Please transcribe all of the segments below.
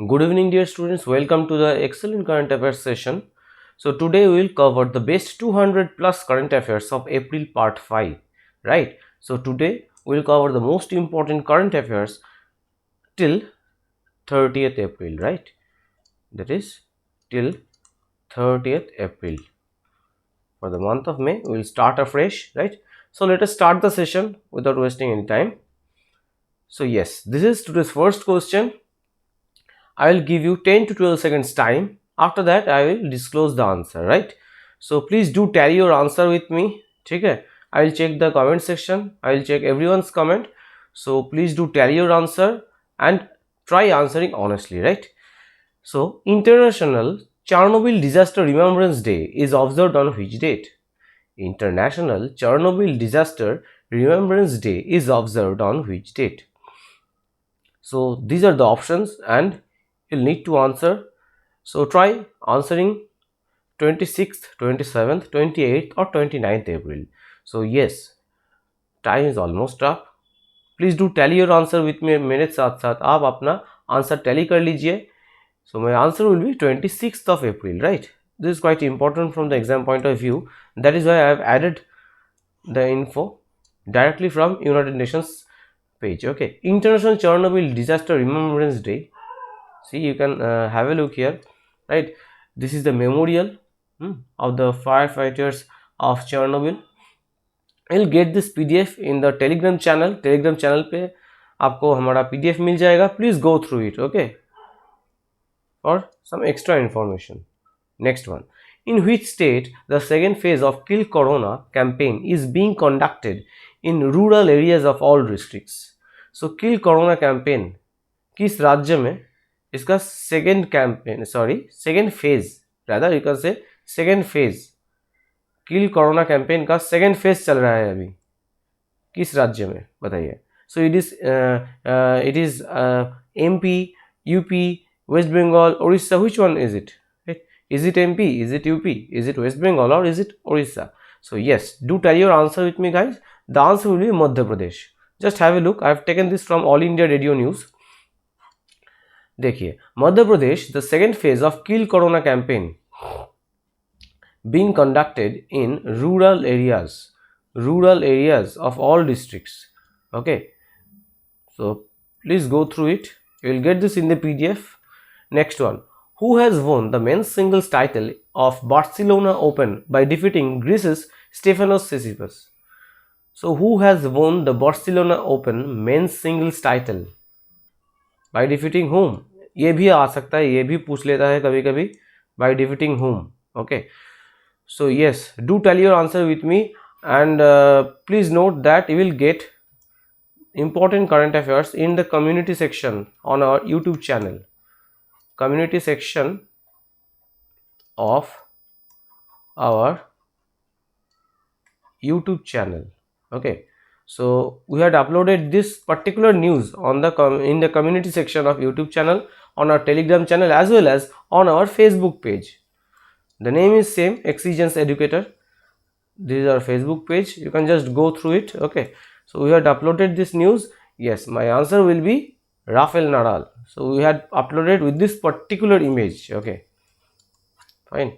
Good evening, dear students. Welcome to the excellent current affairs session. So today we will cover the best 200 plus current affairs of April part 5, right? So today we will cover the most important current affairs till 30th April, right? That is till 30th April. For the month of May, we will start afresh, right? So let us start the session without wasting any time. So yes, this is today's first question. I will give you 10 to 12 seconds time. After that, I will disclose the answer, right? So please do tally your answer with me. Okay? I will check the comment section. I will check everyone's comment. So please do tally your answer and try answering honestly, right? So International Chernobyl Disaster Remembrance Day is observed on which date? International Chernobyl Disaster Remembrance Day is observed on which date? So these are the options and you'll need to answer. So try answering 26th, 27th, 28th or 29th April. So yes, time is almost up. Please do tally your answer with me मेरे साथ साथ आप अपना answer tally कर लीजिए. So my answer will be 26th of April, right? This is quite important from the exam point of view. That is why I have added the info directly from United Nations page. Okay, International Chernobyl Disaster Remembrance Day. See, you can have a look here, right? This is the memorial of the firefighters of Chernobyl. You'll get this PDF in the Telegram channel. Telegram channel पे आपको हमारा PDF मिल जाएगा. Please go through it, okay? For some extra information. Next one. In which state the second phase of Kill Corona campaign is being conducted in rural areas of all districts? So Kill Corona campaign किस राज्य में इसका second phase rather you can say second phase kill corona campaign का second phase चल रहा है अभी किस राज्य में बताइए. So it is MP, UP, West Bengal, Orissa. Which one is it? Is it MP? Is it UP? Is it West Bengal or is it Orissa? So yes, do tell your answer with me, guys. The answer will be Madhya Pradesh. Just have a look. I have taken this from All India Radio News. देखिए Madhya Pradesh the second phase of kill corona campaign being conducted in rural areas of all districts. Okay, so please go through it. You will get this in the PDF. Next one. Who has won the men's singles title of Barcelona Open by defeating Greece's Stefanos Tsitsipas? So who has won the Barcelona Open men's singles title by defeating whom? ये भी आ सकता है, ये भी पूछ लेता है कभी कभी. By defeating whom? Okay, so yes, do tell your answer with me and please note that you will get important current affairs in the community section on our YouTube channel. Community section of our YouTube channel. Okay, so we had uploaded this particular news on the in the community section of YouTube channel, on our Telegram channel as well as on our Facebook page. The name is same, Exigence Educator. This is our Facebook page. You can just go through it. Okay, so we had uploaded this news. Yes, my answer will be Rafael Nadal. So we had uploaded with this particular image. Okay, fine.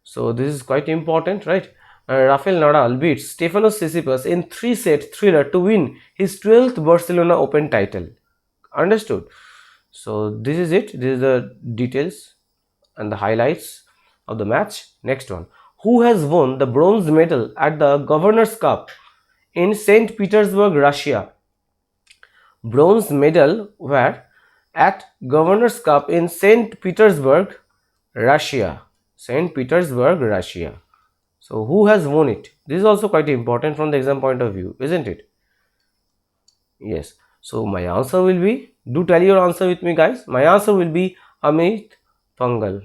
So this is quite important, right? Rafael Nadal beats Stefanos Tsitsipas in 3-set thriller to win his 12th Barcelona Open title. Understood? So this is it. This is the details and the highlights of the match. Next one. Who has won the bronze medal at the Governors Cup in St. Petersburg, Russia? Bronze medal where at Governors Cup in St. Petersburg, Russia. St. Petersburg, Russia. So who has won it? This is also quite important from the exam point of view, isn't it? Yes. So my answer will be, do tell your answer with me, guys. My answer will be Amit Pangal.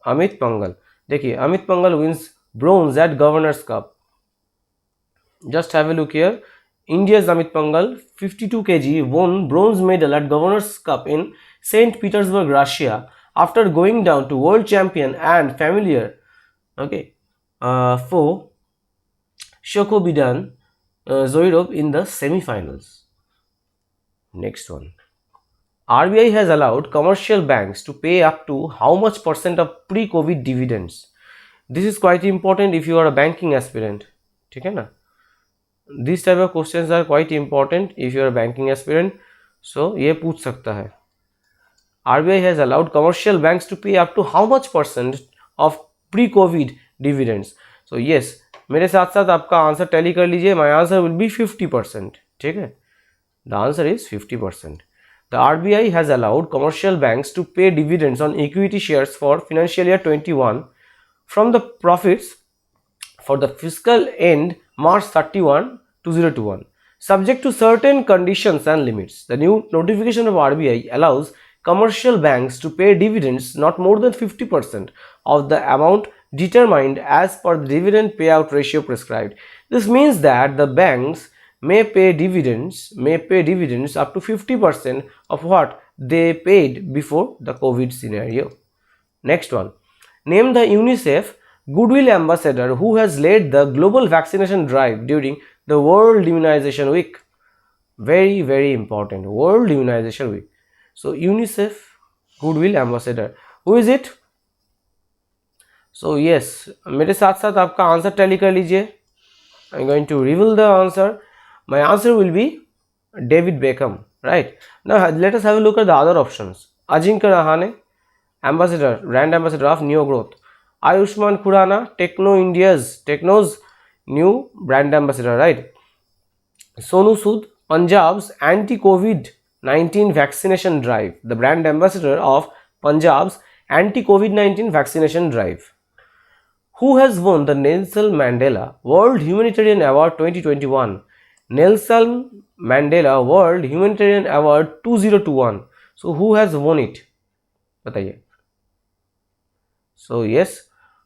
Amit Pangal. देखिए Amit Pangal wins bronze at Governors Cup. Just have a look here. India's Amit Pangal 52 kg won bronze medal at Governors Cup in St. Petersburg, Russia after going down to world champion and familiar foe Shokobidan Zoirov in the semi-finals. Next one. RBI has allowed commercial banks to pay up to how much percent of pre-COVID dividends? This is quite important if you are a banking aspirant. ठीक है ना? These type of questions are quite important if you are a banking aspirant. So ये पूछ सकता है. RBI has allowed commercial banks to pay up to how much percent of pre-COVID dividends? So yes, मेरे साथ साथ आपका answer tally कर लीजिए. My answer will be 50%. ठीक है? The answer is 50%. The RBI has allowed commercial banks to pay dividends on equity shares for financial year 21 from the profits for the fiscal end March 31, 2021, subject to certain conditions and limits. The new notification of RBI allows commercial banks to pay dividends not more than 50% of the amount determined as per the dividend payout ratio prescribed. This means that the banks may pay dividends up to 50% of what they paid before the COVID scenario. Next one, name the UNICEF Goodwill Ambassador who has led the global vaccination drive during the World Immunization Week. Very, very important, World Immunization Week. So UNICEF Goodwill Ambassador, who is it? So yes, मेरे साथ साथ आपका answer tally कर लीजिए. I'm going to reveal the answer. My answer will be David Beckham, right? Now let us have a look at the other options. Ajinkya Rahane, ambassador, brand ambassador of Neo Growth. Ayushman Khurrana, Techno's new brand ambassador, right? Sonu Sood, Punjab's anti-COVID-19 vaccination drive, the brand ambassador of Punjab's anti-COVID-19 vaccination drive. Who has won the Nelson Mandela World Humanitarian Award 2021? Nelson Mandela World Humanitarian Award 2021. So who has won it? बताइए. So yes,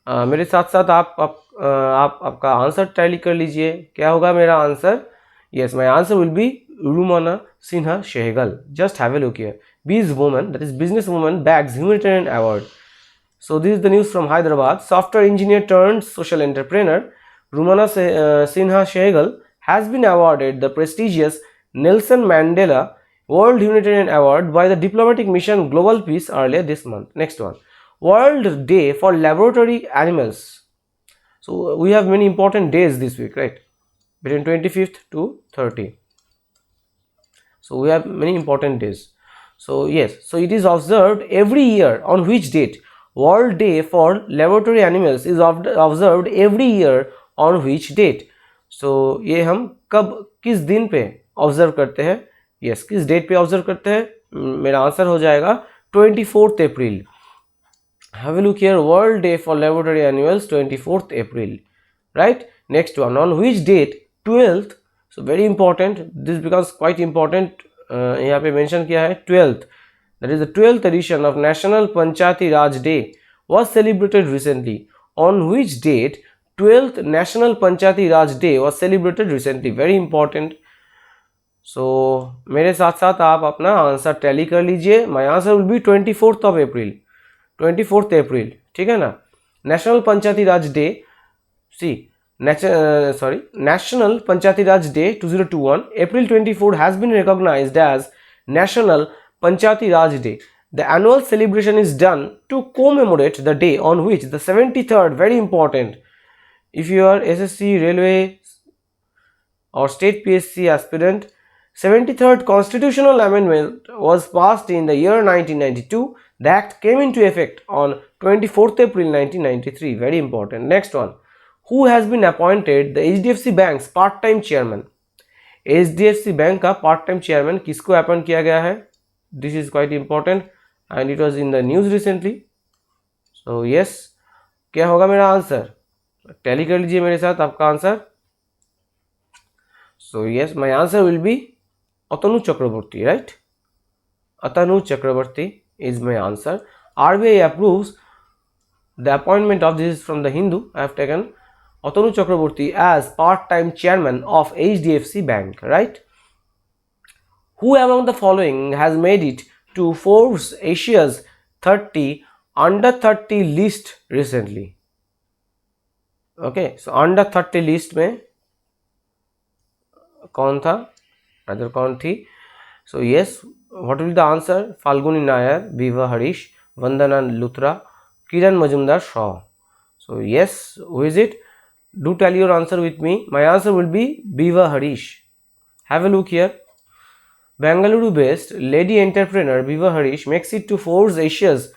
मेरे साथ साथ आप आपका answer tally कर लीजिए. क्या होगा मेरा answer? Yes, my answer will be Rumana Sinha Sehgal. Just have a look here. Bizwoman, that is businesswoman, bags humanitarian award. So this is the news from Hyderabad. Software engineer turned social entrepreneur Rumana Sinha Sehgal has been awarded the prestigious Nelson Mandela World Humanitarian Award by the diplomatic mission Global Peace earlier this month. Next one, World Day for Laboratory Animals. So we have many important days this week, right? Between 25th to 30. So we have many important days. So yes, so it is observed every year. On which date? World Day for Laboratory Animals is observed every year on which date? So ये हम कब किस दिन पे observe करते हैं? Yes, किस date पे ऑब्जर्व करते हैं? मेरा आंसर हो जाएगा 24th April. Have a look here. World Day for Laboratory Animals, 24th April, right? Next one, on which date? 12th. So very important, this becomes quite important. यहाँ पे mention किया है 12th. That is the 12th edition of National Panchayati Raj Day was celebrated recently. On which date 12th National Panchayati Raj Day was celebrated recently? Very important. So मेरे साथ साथ आप अपना answer tally कर लीजिए. My answer will be 24th of April. 24th April, ठीक है ना? National Panchayati Raj Day. See, National Panchayati Raj Day 2021, April 24 has been recognized as National Panchayati Raj Day. The annual celebration is done to commemorate the day on which the 73rd, very important, if you are SSC, Railway or State PSC aspirant, 73rd Constitutional Amendment was passed in the year 1992. The Act came into effect on 24th April 1993. Very important. Next one. Who has been appointed the HDFC Bank's part-time chairman? HDFC Bank का part-time chairman किसको appoint किया गया है? This is quite important and it was in the news recently. So yes, क्या होगा मेरा answer? Tally कर लीजिए मेरे साथ आपका answer. So yes, my answer will be Atanu Chakraborty, right? Atanu Chakraborty is my answer. RBI approves the appointment of, this is from the Hindu, I have taken Atanu Chakraborty as part-time chairman of HDFC Bank, right? Who among the following has made it to Forbes Asia's 30 under 30 list recently? Okay, so under 30 list में कौन था? Rather कौन थी? So yes, what will be the answer? Falguni Nayar, Viva Harish, Vandana Luthra, Kiran Majumdar Shaw. So yes, who is it? Do tell your answer with me. My answer will be Viva Harish. Have a look here. Bengaluru-based lady entrepreneur Viva Harish makes it to Forbes Asia's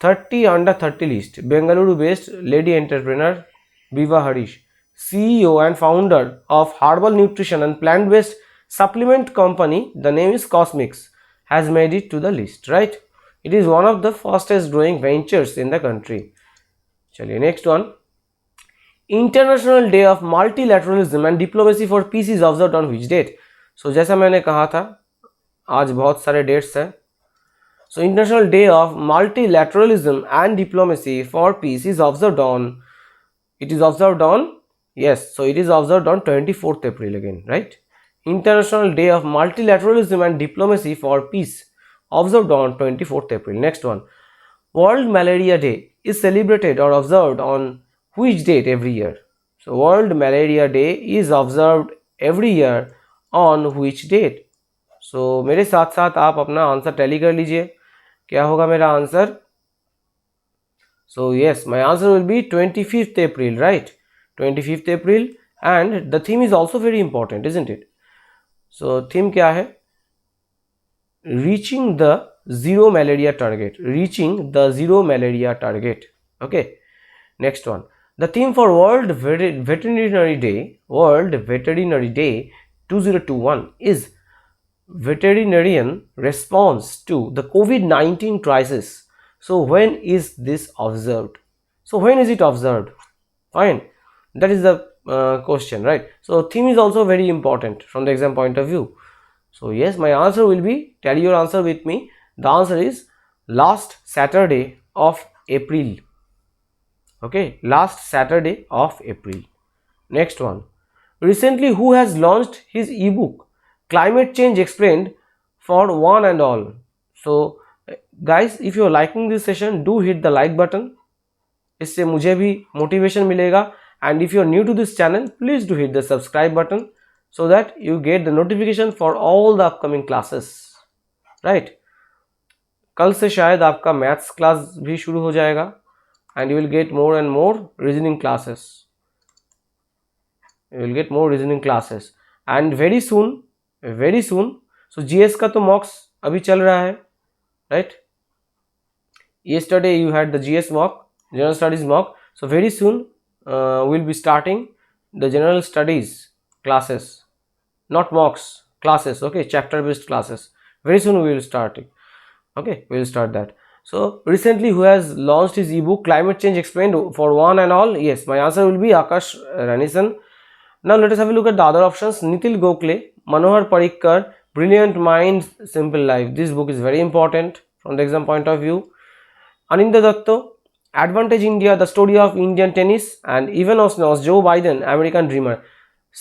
30 under 30 list. Bengaluru-based lady entrepreneur Viva Harish, CEO and founder of herbal nutrition and plant-based supplement company, the name is Cosmix, has made it to the list, right? It is one of the fastest growing ventures in the country. Chaliye, next one. International Day of Multilateralism and Diplomacy for Peace is observed on which date? So जैसा मैंने कहा था, आज बहुत सारे dates हैं. So International Day of Multilateralism and Diplomacy for Peace is observed on, it is observed on, yes, so it is observed on 24th April again, right? International Day of Multilateralism and Diplomacy for Peace observed on 24th April. Next one. World Malaria Day is celebrated or observed on which date every year? So World Malaria Day is observed every year on which date? So मेरे साथ साथ आप अपना answer tally कर लीजिए. क्या होगा मेरा answer? So yes, my answer will be 25th April, right? 25th April, and the theme is also very important, isn't it? So theme क्या है? Reaching the zero malaria target. Reaching the zero malaria target. Okay. Next one. The theme for World Veterinary Day, World Veterinary Day 2021 is veterinarian response to the COVID-19 crisis. So when is this observed? So when is it observed? Fine, that is the question, right? So theme is also very important from the exam point of view. So yes, my answer will be, tell your answer with me. The answer is last Saturday of April. Okay, last Saturday of April. Next one. Recently, who has launched his ebook Climate Change Explained for One and All? So guys, if you are liking this session, do hit the like button. इससे मुझे भी motivation मिलेगा. And if you are new to this channel, please do hit the subscribe button so that you get the notification for all the upcoming classes. Right? कल से शायद आपका maths class भी शुरू हो जाएगा. And you will get more and more reasoning classes. You will get more reasoning classes. And very soon, so GS का तो mocks अभी चल रहा है, right? Yesterday you had the GS mock, general studies mock. So very soon we'll be starting the general studies classes, not mocks, classes. Okay, chapter based classes. Very soon we will start it. Okay, we will start that. So recently, who has launched his ebook Climate Change Explained for One and All? Yes, my answer will be Akash Ranison. Now let us have a look at the other options. Nitil Gokhale, Manohar Parrikar, Brilliant Minds, Simple Life. This book is very important from the exam point of view. Aninda Datto, Advantage India, The Story of Indian Tennis, and Even Osnos, Joe Biden, American Dreamer.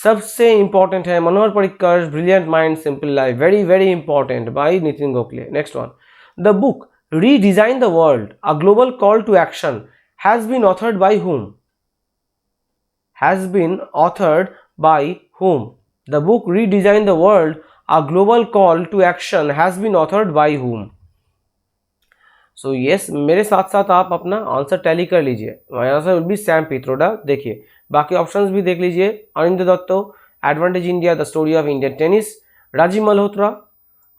सबसे important है Manohar Parrikar, Brilliant Minds, Simple Life. Very, very important by Nitin Gokhale. Next one. The book Redesign the World, A Global Call to Action has been authored by whom? Has been authored by whom? The book Redesign the World, A Global Call to Action has been authored by whom? So yes, मेरे साथ साथ आप अपना answer tally कर लीजिए. My answer will be Sam Pitroda. देखिए बाकी options भी देख लीजिए. अनिंद दत्तो, Advantage India, The Story of Indian Tennis, Rajiv Malhotra,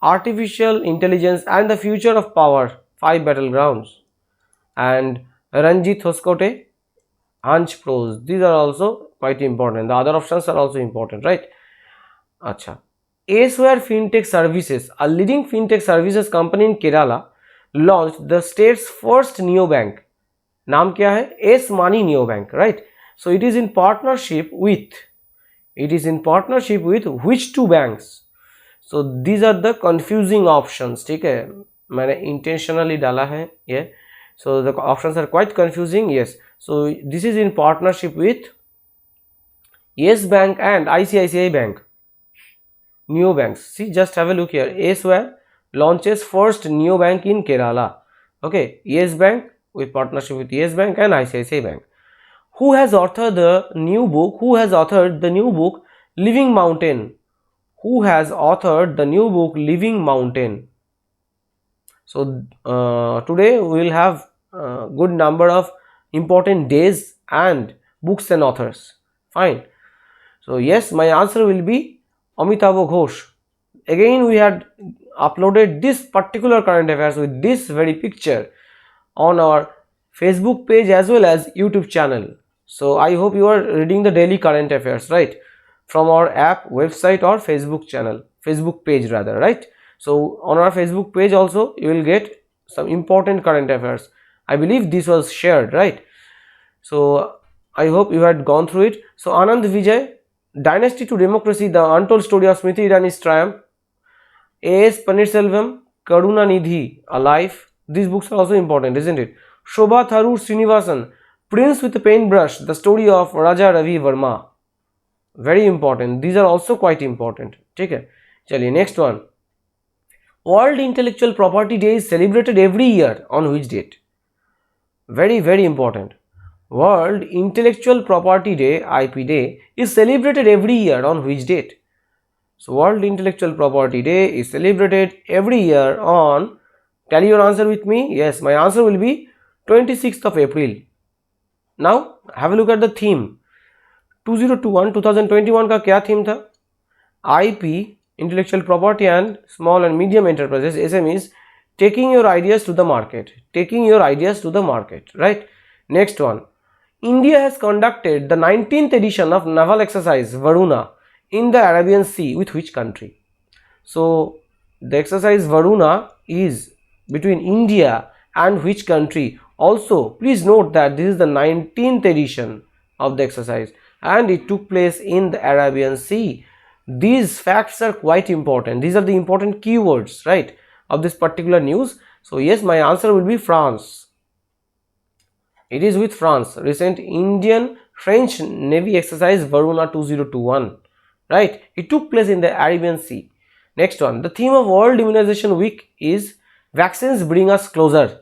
Artificial Intelligence and the Future of Power, 5 Battlegrounds, and Ranjit Hoskote, Hunch Pros. These are also quite important. The other options are also important, right? Acha. Aceware Fintech Services, a leading fintech services company in Kerala, launched the state's first neobank. Naam kya hai? S Money Neobank, right? So it is in partnership with which two banks? So these are the confusing options. ठीक है, मैंने intentionally डाला है ये. So the options are quite confusing. Yes. So this is in partnership with Yes Bank and ICICI Bank. Neobanks. See, just have a look here. Aceware launches first neobank in Kerala. Okay, Yes Bank with partnership with Yes Bank and ICICI Bank. Who has authored the new book? Who has authored the new book, 'Living Mountain'? Who has authored the new book, 'Living Mountain'? Who has authored the new book, 'Living Mountain'? Who has authored the new book, 'Living Mountain'? Who has authored the new book, 'Living Mountain'? Who has authored the new book, 'Living Mountain'? Who has authored the new book, 'Living Mountain'? So today we will have a good number of important days and books and authors. Fine. So yes, my answer will be Amitabh Ghosh. Again, we had uploaded this particular current affairs with this very picture on our Facebook page as well as YouTube channel. So I hope you are reading the daily current affairs, right, from our app, website or Facebook channel, Facebook page rather, right? So on our Facebook page also you will get some important current affairs. I believe this was shared, right? So I hope you had gone through it. So Anand Vijay, Dynasty to Democracy, the untold story of Smriti Irani's triumph. A.S. Paneerselvam, Karuna Nidhi, Alive. These books are also important, isn't it? Shobha Tharoor Srinivasan, Prince with a Paintbrush, the story of Raja Ravi Verma. Very important. These are also quite important. Okay. Chaliye, next one. World Intellectual Property Day is celebrated every year on which date? Very, very important. World Intellectual Property Day, IP Day, is celebrated every year on which date? So World Intellectual Property Day is celebrated every year on, tell your answer with me. Yes, my answer will be 26th of April. Now have a look at the theme. 2021 का क्या theme था? IP, Intellectual Property and Small and Medium Enterprises, SMEs, taking your ideas to the market. Taking your ideas to the market, right? Next one. India has conducted the 19th edition of naval exercise Varuna in the Arabian Sea with which country? So the exercise Varuna is between India and which country? Also please note that this is the 19th edition of the exercise and it took place in the Arabian Sea. These facts are quite important. These are the important keywords, right, of this particular news. So yes, my answer will be France. It is with France. Recent Indian French Navy exercise Varuna 2021, right? It took place in the Arabian Sea. Next one. The theme of World Immunization Week is Vaccines Bring Us Closer.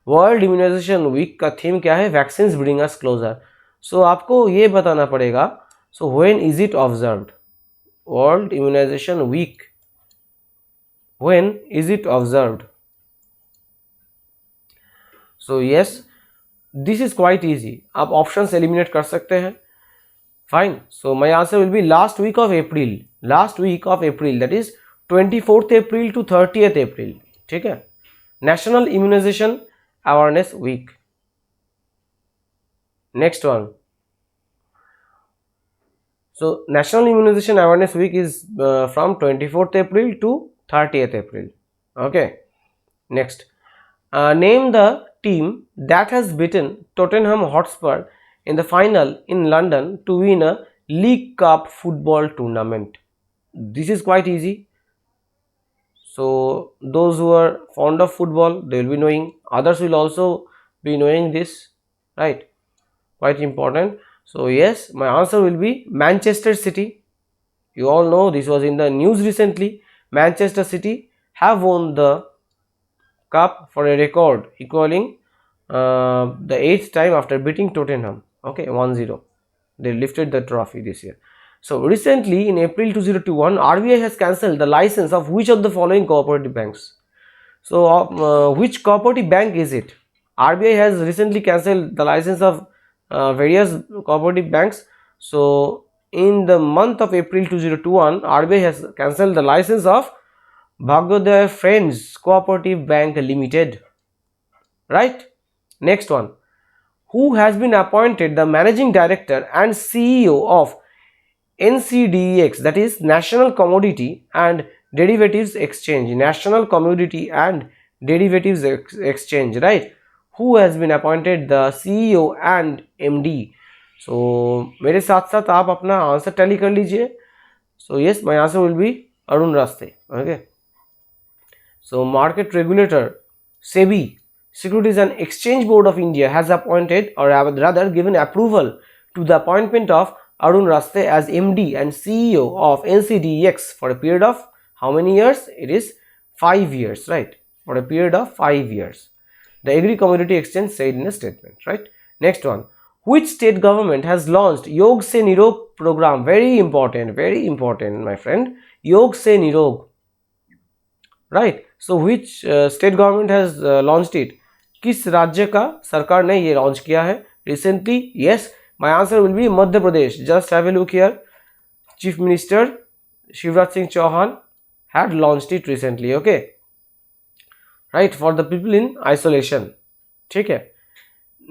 World Immunization Week का theme क्या है? Vaccines Bring Us Closer. So आपको ये बताना पड़ेगा. So when is it observed? World Immunization Week. When is it observed? So yes, this is quite easy. आप options eliminate कर सकते हैं. Fine. So my answer will be last week of April. Last week of April, that is 24th April to 30th April. ठीक है? National Immunization Awareness Week. Next one. So National Immunization Awareness Week is from 24th April to 30th April. Okay. Next. Name the team that has beaten Tottenham Hotspur in the final in London to win a League Cup football tournament. This is quite easy. So those who are fond of football, they will be knowing. Others will also be knowing this, right? Quite important. So yes, my answer will be Manchester City. You all know this was in the news recently. Manchester City have won the cup for a record equaling the 8th time after beating Tottenham. Okay, 1-0. They lifted the trophy this year. So recently in April 2021, RBI has cancelled the license of which of the following cooperative banks? So which cooperative bank is it? RBI has recently cancelled the license of various cooperative banks. So in the month of April 2021, RBI has cancelled the license of Bhagyodaya Friends Cooperative Bank Limited, right? Next one. Who has been appointed the managing director and CEO of NCDEX, that is National Commodity and Derivatives Exchange? National Commodity and Derivatives Exchange, right? Who has been appointed the CEO and MD? So मेरे साथ साथ आप अपना answer tally कर लीजिए. So yes, my answer will be Arun Raste. Okay. So market regulator SEBI, Securities and Exchange Board of India, has appointed, or rather given approval to the appointment of Arun Raste as MD and CEO of NCDEX for a period of how many years? It is 5 years, right? For a period of 5 years. The Agri Commodity Exchange said in a statement, right? Next one. Which state government has launched Yog Se Nirog program? Very important, my friend. Yog Se Nirog, right? So which state government has launched इट? किस राज्य का सरकार ने ये launch किया है recently? Yes, my answer will be Madhya Pradesh. Just have a look here. Chief minister Shivraj Singh Chauhan had launched it recently. Okay, right, for the people in isolation. ठीक है.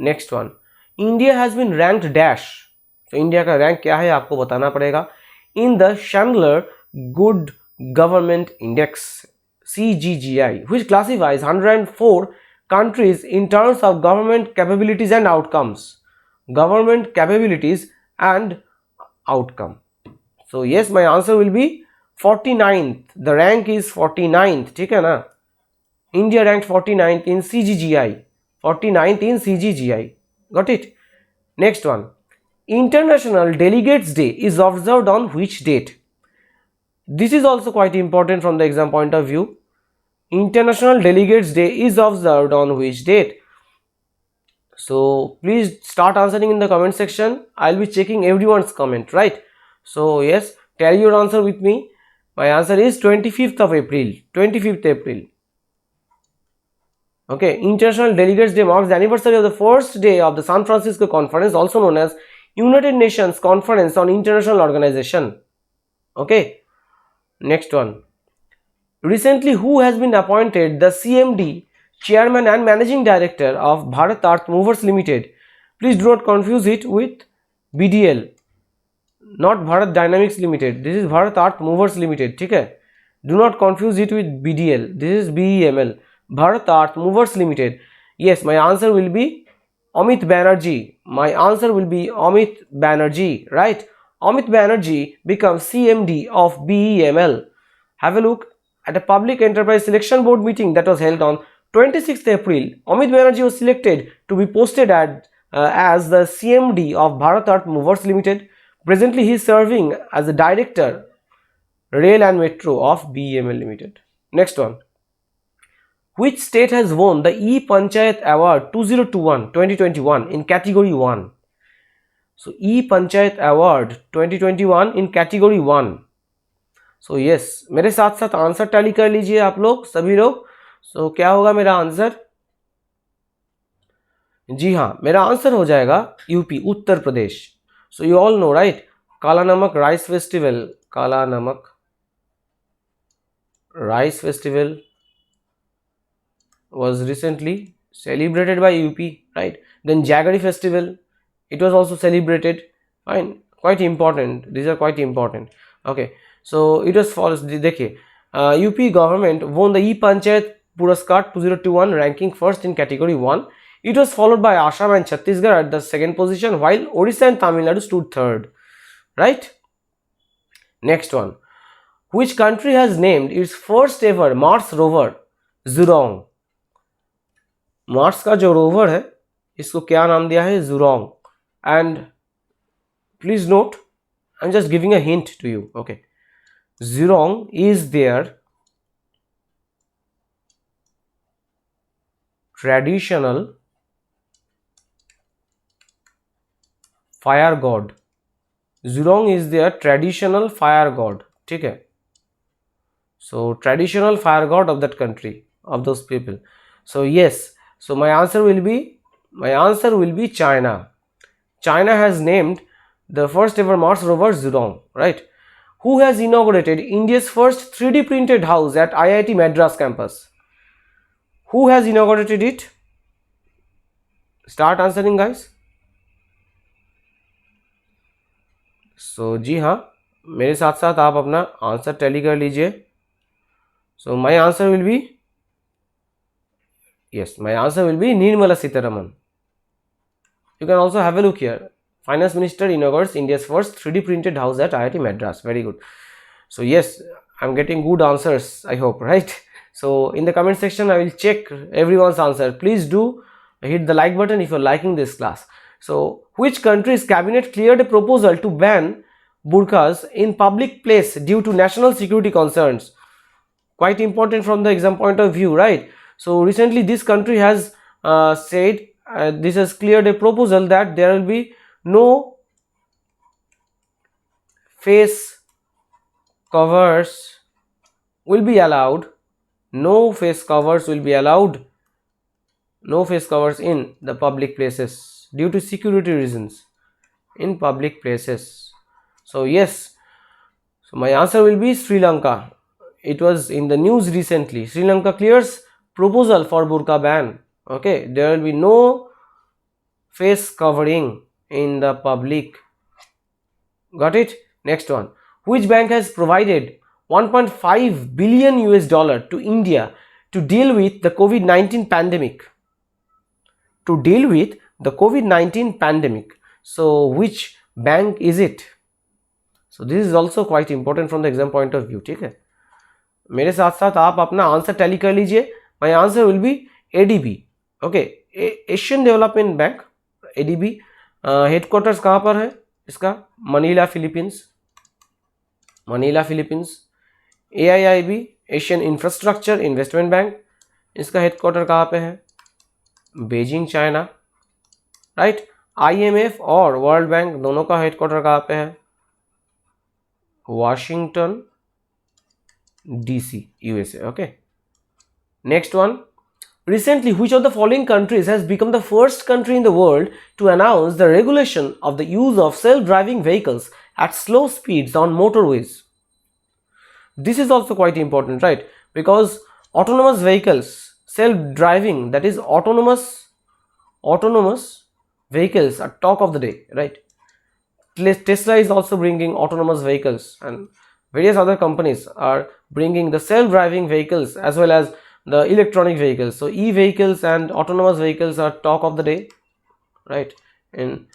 Next one, India has been ranked dash. तो India का rank क्या है आपको बताना पड़ेगा. In the Chandler good government index CGGI, which classifies 104 countries in terms of government capabilities and outcomes. Government capabilities and outcome. So yes, my answer will be 49th. The rank is 49th. ठीक है ना. India ranked 49th in CGGI. 49th in CGGI. Got it? Next one. International Delegates Day is observed on which date? This is also quite important from the exam point of view. International Delegates Day is observed on which date? So please start answering in the comment section. I'll be checking everyone's comment, right? So yes, tell your answer with me. My answer is 25th of April. 25th April. Okay, International Delegates Day marks the anniversary of the first day of the San Francisco Conference, also known as United Nations Conference on International Organization. Okay, next one. Recently, who has been appointed the CMD, Chairman and Managing Director of Bharat Earth Movers Limited? Please do not confuse it with BDL, not Bharat Dynamics Limited. This is Bharat Earth Movers Limited. ठीक है, do not confuse it with BDL. This is BEML, Bharat Earth Movers Limited. Yes, my answer will be Amit Banerjee. My answer will be Amit Banerjee, right? Amit Banerjee becomes CMD of BEML. Have a look at a public enterprise selection board meeting that was held on 26th April. Amit Banerjee was selected to be posted as the CMD of Bharat Earth Movers Limited. Presently, he is serving as the Director, Rail and Metro of BEML Limited. Next one. Which state has won the E-Panchayat Award 2021 in Category 1? So, E-Panchayat Award 2021 in Category 1. So yes, मेरे साथ साथ answer tally कर लीजिए आप लोग सभी लोग. सो क्या होगा मेरा आंसर? जी हाँ, मेरा आंसर हो जाएगा UP, Uttar Pradesh. So you all know right, काला नमक राइस फेस्टिवल, काला नमक rice festival was recently celebrated by UP, right? Then Jaggery festival, it was also celebrated. Fine, quite important. These are quite important. Okay. So it was follows. देखिए, UP government won the E-Panchayat Puraskar 2021 ranking first in category 1. It was followed by Assam and Chhattisgarh at the second position, while Odisha and Tamil Nadu stood third. Right? Next one. Which country has named its first ever Mars rover Zhurong? Mars का जो rover है, इसको क्या नाम दिया है? Zhurong. And please note, I'm just giving a hint to you. Okay. Zhurong is their traditional fire god. Zhurong is their traditional fire god. ठीक है. So traditional fire god of that country, of those people. So yes. So my answer will be China. China has named the first ever Mars rover Zhurong, right? Who has inaugurated India's first 3D printed house at IIT Madras campus? Who has inaugurated it? Start answering, guys. So जी हाँ, मेरे साथ साथ आप अपना answer tally कर लीजिए. So my answer will be, yes, my answer will be Nirmala Sitharaman. You can also have a look here. Finance Minister inaugurates India's first 3D printed house at IIT Madras. Very good. So yes, I'm getting good answers, I hope, right? So in the comment section, I will check everyone's answer. Please do hit the like button if you're liking this class. So which country's cabinet cleared a proposal to ban burqas in public place due to national security concerns? Quite important from the exam point of view, right? So recently this country has said, this has cleared a proposal that there will be no face covers will be allowed no face covers will be allowed, no face covers in the public places due to security reasons in public places. So yes, so my answer will be Sri Lanka. It was in the news recently. Sri Lanka clears proposal for burqa ban. Okay, there will be no face covering in the public. Got it? Next one. Which bank has provided 1.5 billion US dollar to India to deal with the COVID-19 pandemic? To deal with the COVID-19 pandemic. So which bank is it? So this is also quite important from the exam point of view. ठीक है, मेरे साथ साथ आप अपना answer tally कर लीजिए. My answer will B ADB. Okay, Asian development bank, ADB. Headquarters कहाँ पर है इसका? Manila, Philippines. Manila, Philippines. AIIB, Asian infrastructure investment bank, इसका हेडक्वार्टर कहाँ पे है? Beijing, China. राइट. आईएमएफ और वर्ल्ड बैंक दोनों का हेडक्वार्टर कहाँ पे है? Washington DC, USA. Okay. Next one. Recently, which of the following countries has become the first country in the world to announce the regulation of the use of self-driving vehicles at slow speeds on motorways? This is also quite important, right? Because autonomous vehicles, self-driving, that is autonomous vehicles are talk of the day, right? Tesla is also bringing autonomous vehicles, and various other companies are bringing the self-driving vehicles as well as the electronic vehicles. So e-vehicles and autonomous vehicles are talk of the day, right, in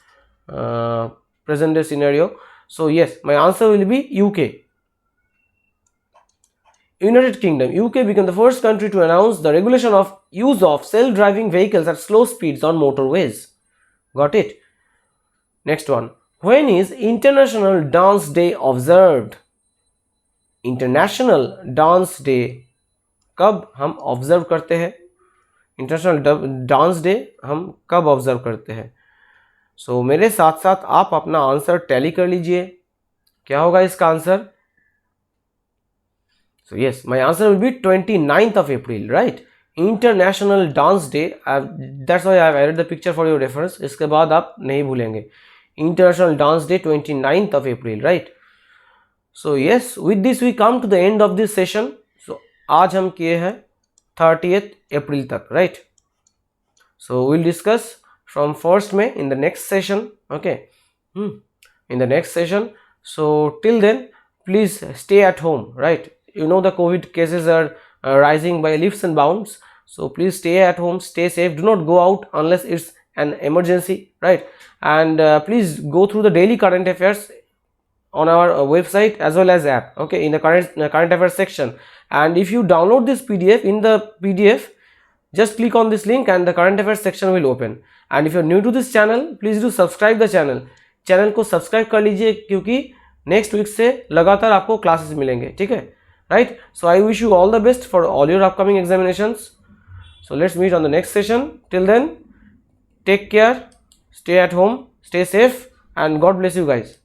present day scenario. So yes, my answer will be UK. United Kingdom, UK became the first country to announce the regulation of use of self-driving vehicles at slow speeds on motorways. Got it? Next one. When is International Dance Day observed? International Dance Day कब हम observe करते हैं? International dance day हम कब observe करते हैं? सो मेरे साथ साथ आप अपना आंसर टैली कर लीजिए. क्या होगा इसका answer? So yes, my answer will be 29th of April, right? International dance day. That's why I have added the picture for your reference. इसके बाद आप नहीं भूलेंगे. International Dance Day, 29th of April, right? So yes, with this we come to the end of this session. So आज हम किए हैं 30th April तक, right? So we'll discuss from 1st May in the next session. Okay, in the next session. So till then, please stay at home, right? You know the COVID cases are rising by leaps and bounds. So please stay at home, stay safe. Do not go out unless it's an emergency, right? And please go through the daily current affairs on our website as well as app, okay, in the current affairs section. And if you download this PDF, in the PDF just click on this link and the current affairs section will open. And if you're new to this channel, please do subscribe the channel को subscribe कर लीजिए, क्योंकि next week से लगातार आपको classes मिलेंगे. ठीक है, right? So I wish you all the best for all your upcoming examinations. So let's meet on the next session. Till then, take care, stay at home, stay safe, and God bless you guys.